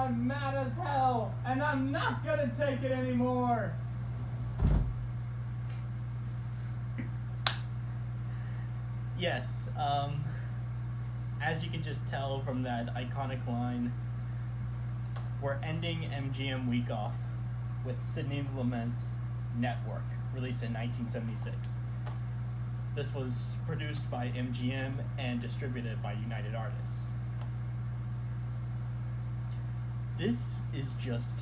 I'm mad as hell, and I'm not gonna take it anymore. Yes, as you can just tell from that iconic line, we're ending MGM week off with Sidney Lumet's Network, released in 1976. This was produced by MGM and distributed by United Artists. This is just,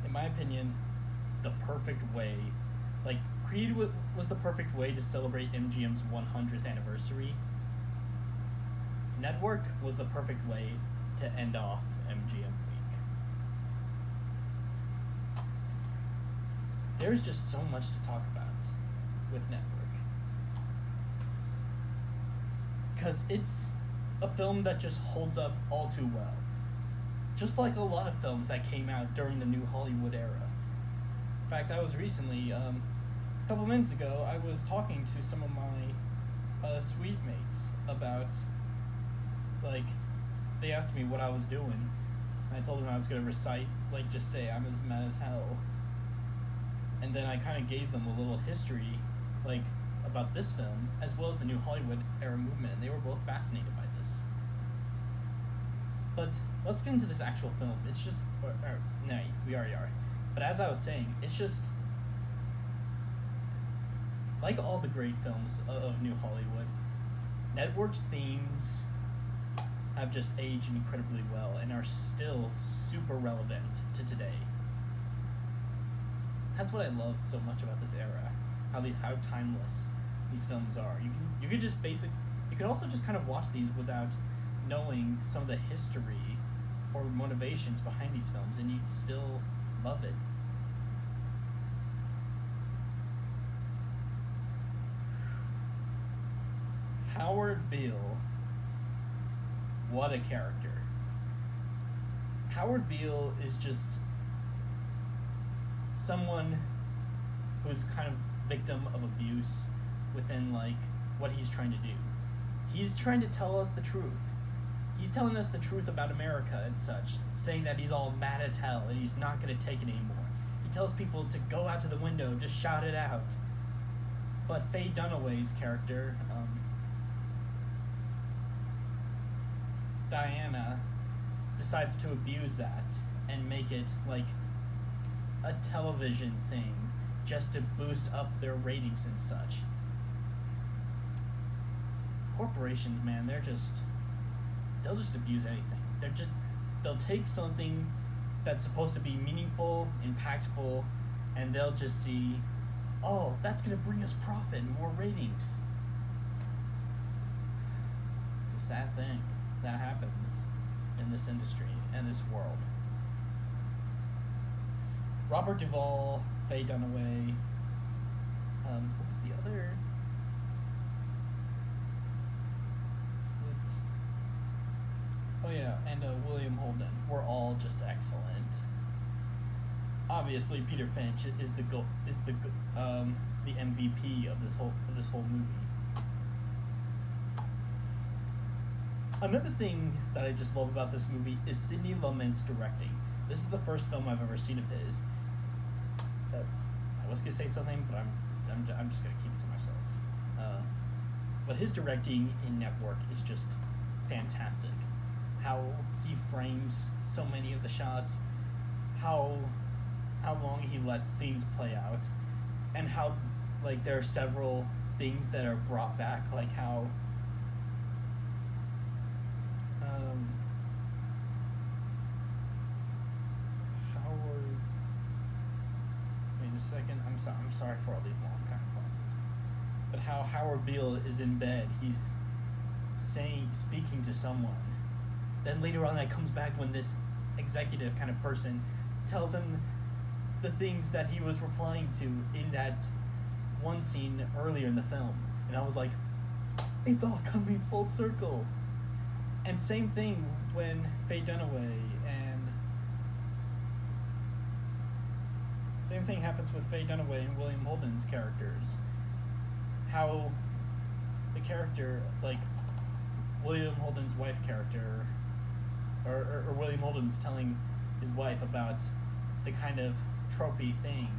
in my opinion, the perfect way. Like, Creed was the perfect way to celebrate MGM's 100th anniversary. Network was the perfect way to end off MGM week. There's just so much to talk about with Network. Because it's a film that just holds up all too well. Just like a lot of films that came out during the New Hollywood era. In fact, I was recently, a couple minutes ago, I was talking to some of my suite mates about, like, they asked me what I was doing, and I told them I was going to recite, like, just say, I'm as mad as hell. And then I kind of gave them a little history, like, about this film, as well as the New Hollywood era movement, and they were both fascinated by this. But let's get into this actual film. It's just, no, we already are. But as I was saying, it's just, like all the great films of New Hollywood, Network's themes have just aged incredibly well and are still super relevant to today. That's what I love so much about this era, how timeless these films are. You could just you could also just kind of watch these without knowing some of the history or motivations behind these films, and you'd still love it. Howard Beale, what a character. Howard Beale is just someone who's kind of victim of abuse within, like, what he's trying to do. He's trying to tell us the truth. He's telling us the truth about America and such, saying that he's all mad as hell and he's not going to take it anymore. He tells people to go out to the window, just shout it out. But Faye Dunaway's character, Diana, decides to abuse that and make it like a television thing just to boost up their ratings and such. Corporations, man, they'll just abuse anything. They'll take something that's supposed to be meaningful, impactful, and they'll just see, oh, that's going to bring us profit and more ratings. It's a sad thing that happens in this industry and this world. Robert Duvall, Faye Dunaway, what was the other? Oh yeah, and William Holden were all just excellent. Obviously, Peter Finch is the MVP of this whole movie. Another thing that I just love about this movie is Sidney Lumet's directing. This is the first film I've ever seen of his. I was gonna say something, but I'm just gonna keep it to myself. But his directing in Network is just fantastic. How he frames so many of the shots, how long he lets scenes play out, and how, like, there are several things that are brought back, like how Howard. Wait a second. I'm sorry for all these long kind of pauses. But how Howard Beale is in bed, he's speaking to someone. Then later on, that comes back when this executive kind of person tells him the things that he was replying to in that one scene earlier in the film. And I was like, it's all coming full circle. And same thing when Faye Dunaway same thing happens with Faye Dunaway and William Holden's characters. How the character, like William Holden's wife character, or William Holden's telling his wife about the kind of tropey thing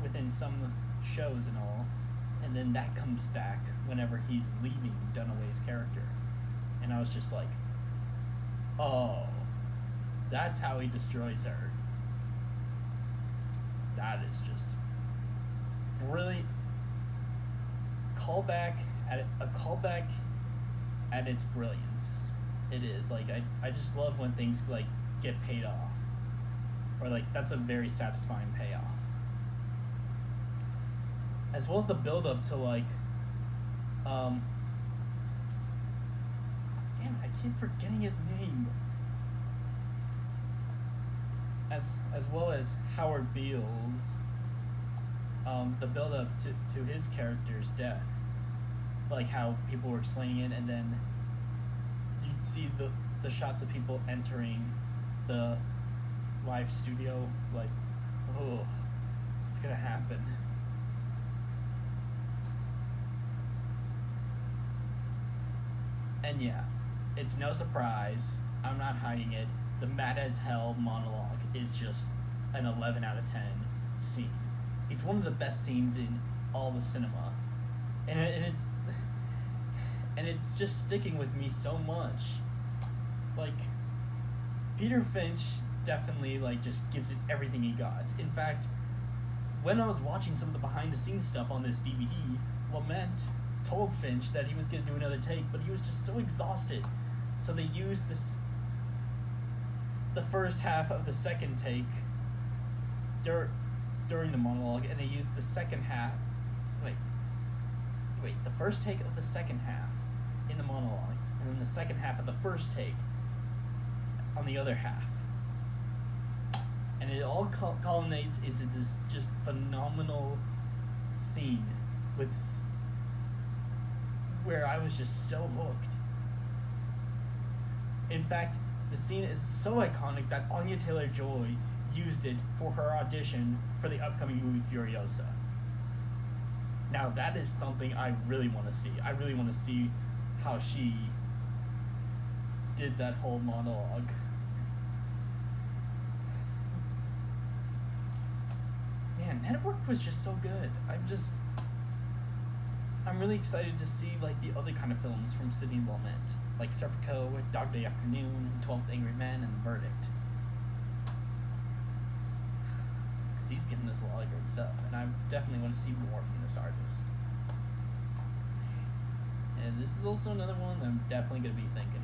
within some shows and all, and then that comes back whenever he's leaving Dunaway's character, and I was just like, oh, that's how he destroys her. That is just brilliant. A callback at its brilliance. It is like I just love when things like get paid off, or like that's a very satisfying payoff, as well as the build up to like damn it, I keep forgetting his name, as well as Howard Beale's the build up to his character's death, like how people were explaining it, and then you'd see the shots of people entering the live studio, like, oh, what's gonna happen? And yeah, it's no surprise, I'm not hiding it, the mad as hell monologue is just an 11 out of 10 scene. It's one of the best scenes in all of cinema, and it's just sticking with me so much. Like, Peter Finch definitely like just gives it everything he got. In fact, when I was watching some of the behind the scenes stuff on this DVD, Lament told Finch that he was gonna do another take, but he was just so exhausted, so they used the first half of the second take during the monologue, and they used the second half. Wait, the first take of the second half in the monologue, and then the second half of the first take on the other half. And it all culminates into this just phenomenal scene where I was just so hooked. In fact, the scene is so iconic that Anya Taylor-Joy used it for her audition for the upcoming movie Furiosa. Now that is something I really want to see. I really want to see how she did that whole monologue. Man, Network was just so good. I'm really excited to see like the other kind of films from Sidney Lumet, like Serpico, Dog Day Afternoon, 12th Angry Man, and The Verdict. Because he's given us a lot of great stuff, and I definitely want to see more from this artist. And this is also another one that I'm definitely going to be thinking